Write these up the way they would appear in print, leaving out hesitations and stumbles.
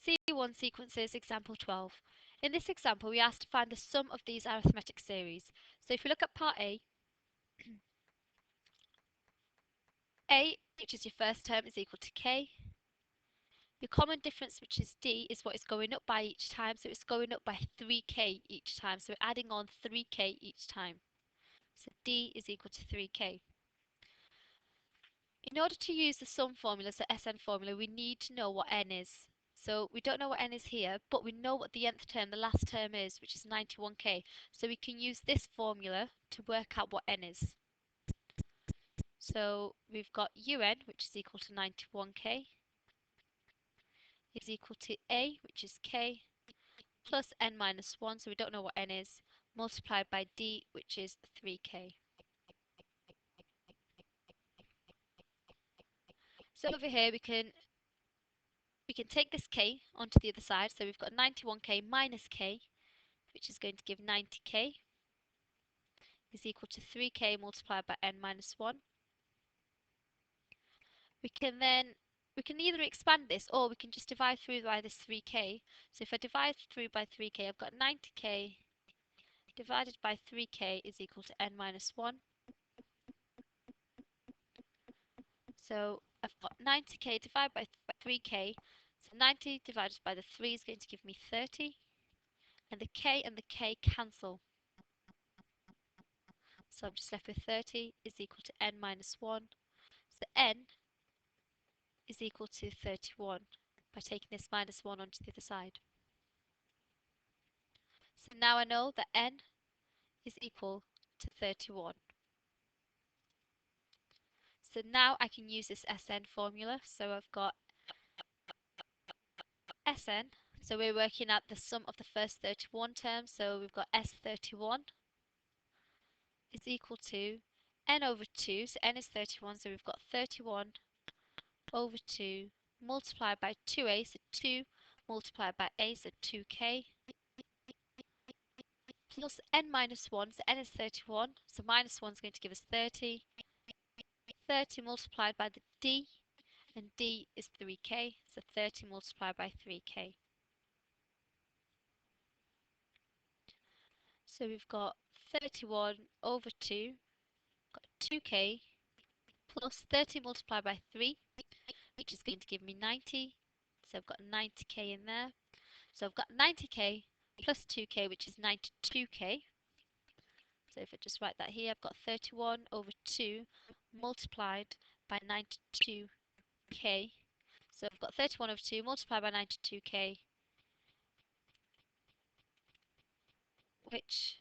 C1 sequences, example 12. In this example, we are asked to find the sum of these arithmetic series. So if we look at part A, A, which is your first term, is equal to K. Your common difference, which is D, is what is going up by each time. So it's going up by 3K each time. So we're adding on 3K each time. So D is equal to 3K. In order to use the sum formula, so Sn formula, we need to know what n is. So we don't know what n is here, but we know what the nth term, the last term is, which is 91k. So we can use this formula to work out what n is. So we've got un, which is equal to 91k, is equal to a, which is k, plus n minus 1, so we don't know what n is, multiplied by d, which is 3k. So over here we can take this k onto the other side. So we've got 91k minus k, which is going to give 90k, is equal to 3k multiplied by n minus 1. We can either expand this or we can just divide through by this 3k. So if I divide through by 3k, I've got 90k divided by 3k is equal to n minus 1. So I've got 90k divided by 3k. So 90 divided by the 3 is going to give me 30. And the k cancel. So I'm just left with 30 is equal to n minus 1. So n is equal to 31 by taking this minus 1 onto the other side. So now I know that n is equal to 31. So now I can use this Sn formula. So I've got Sn. So we're working out the sum of the first 31 terms. So we've got S31 is equal to n over 2. So n is 31. So we've got 31 over 2 multiplied by 2a. So 2 multiplied by a. So 2k. Plus n minus 1. So n is 31. So minus 1 is going to give us 30. 30 multiplied by the d. And d is 3k. So 30 multiplied by 3k. So we've got 31 over 2, got 2k, plus 30 multiplied by 3, which is going to give me 90. So I've got 90k in there. So I've got 90k plus 2k, which is 92k. So if I just write that here, I've got 31 over 2 multiplied by 92k. So I've got 31 over 2 multiplied by 92k, which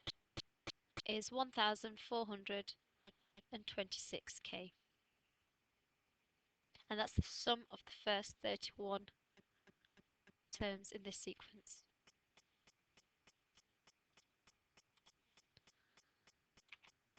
is 1426k. And that's the sum of the first 31 terms in this sequence.